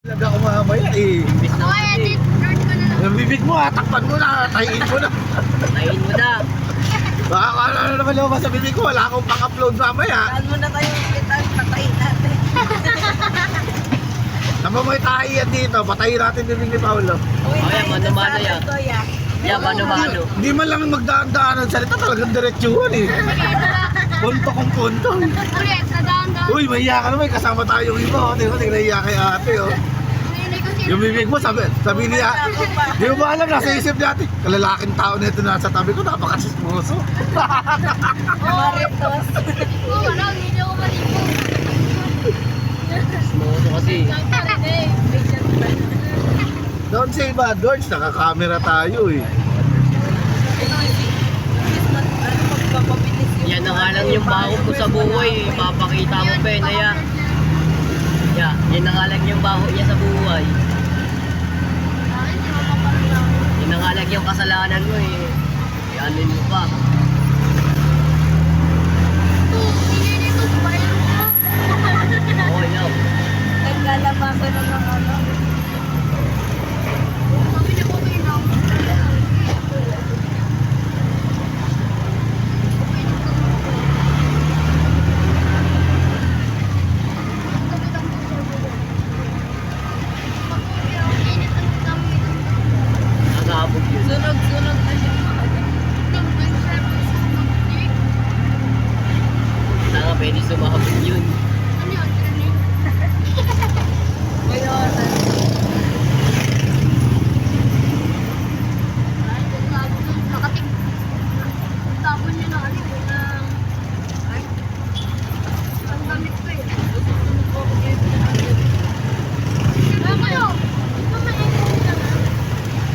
Talaga ako mamaya eh. Imbis na Okay, kasi. edit. Lord ko na lang. Yung bibig mo ha, takpan mo na, tayin mo na. Tayin mo na. Baka kung ano naman lumabas sa bibig ko, wala akong pang-upload mamaya. Saan mo na tayo hospital, patayin natin. Tama mo yung tahiyan dito, patayin natin bibig ni Paolo. Uy, Okay, mano-mano yan. Kuya. Yan, mano-mano. Hindi man lang magdaan-daanan salita, talagang diretsuhan eh. Punto kong punto. Ulit, nadaan-daan. Uy, mahiya ka naman, kasama tayong iba. Oh. Tingnan mo, nahiya kay ate. Oh. Nanay ko sino. Yung bibig mo, sabi niya, di mo ba alam, nasa isip natin, kalalaking tao na ito nasa tabi ko, napakasismoso. Maritos. Oo, wala, hindi ako maligo. Smoso kasi. Don't say bad words, nakakamera tayo eh. Yan na nga lang yung baho ko sa buhay. Papakita mo pa eh, Naya. Yan na nga lang yung baho niya sa buhay. Yan na nga lang yung kasalanan mo eh. Yanin mo pa. Okay lang. Naglalabasan na ng ano. Nagabog yun. Sunog-sunog na siya. Nga pwede sumahabog yun. Ngayon,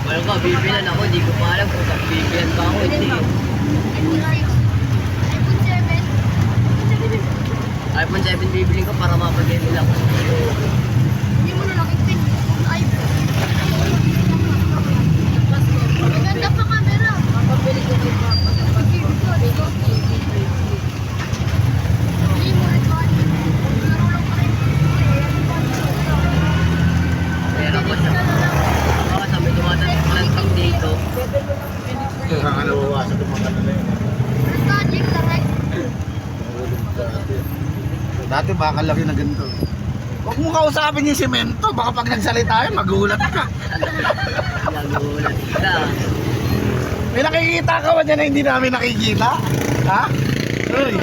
Wala ka, bibilan ako. Di ko pa alam kung saan bibilan pa ako. Hindi. iPhone 7 bibiling ko para mapag-game lang ako. Hindi mo na nakikita. Maganda pa camera. mapabili ko yung mga Hindi mo rin ba? Laro lang pa rin. Pero ako sa ako sa may tumatang dito. Nakakalawawasan itong mga kanila yun. Nostalgic lang eh. Dati baka laki na ganito. Huwag mo kausapin yung semento, baka pag nagsalita yun, magulat ka. Nagulat ka. May nakikita ka ba dyan na hindi namin nakikita? Ha? Uy,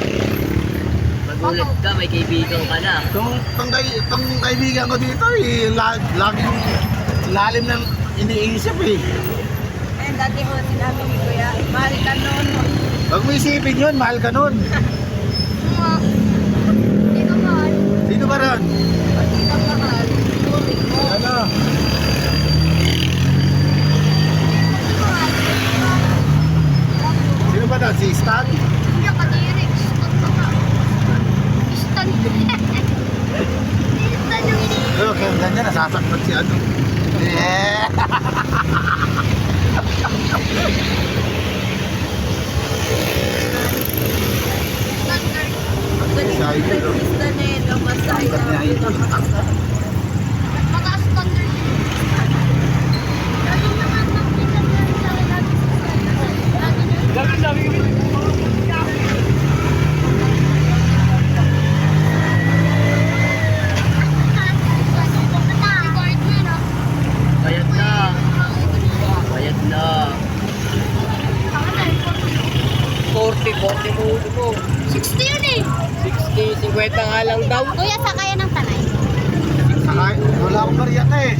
Magulat ka, may kaibigan ka na. itong kaibigan ko dito eh, laging lalim ng iniisip eh. Eh, dati ko sinabi ni Kuya, mahal ka noon. Huwag mo isipin yun, mahal ka nun. Hindi ka mahal. Sino ba ron? Pati ka mahal. Tuloy mo. Ano? Sino ba daw? Si Stan? Hindi ka direct. Stun ka nga. Stun. Stun yung iniisip. Pero kaya ganyan, nasasaktan si ano. Yeah! Standard. Ang galing ng artista na yun, no? Masaya. Mataas standard yun. Lagi naman nakita niya rin sa akin lagi sa standard. Lagi niya. Guard mo yun, ah. Bayad na. Bayad na. 40 mo ulo mo. 60 yun eh. 60, 50 nga lang daw. Kuya, sakaya ng tanay. Saka, wala akong bariyata eh.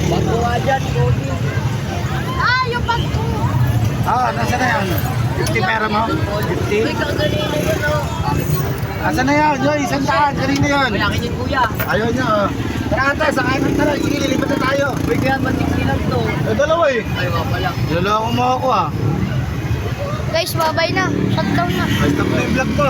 Ba't mo nga dyan, 40? Ah, yung bag ko. Ah, nasa na yan? 50 pera mo? 50? Uy, kaganina yun, oh. Asa na yan? Joy, isang daan. Kanina yun. Malaki din, kuya. Ayaw niya oh. Tara ate, sakay ng tara. Sige, lilipat na tayo. Uy, kaya matiksi lang to. Dalawa eh. Ay, nga pala. Dalawa ko mo ako ah. Guys, babay na. Shutdown na. Basta ko yung vlog ko.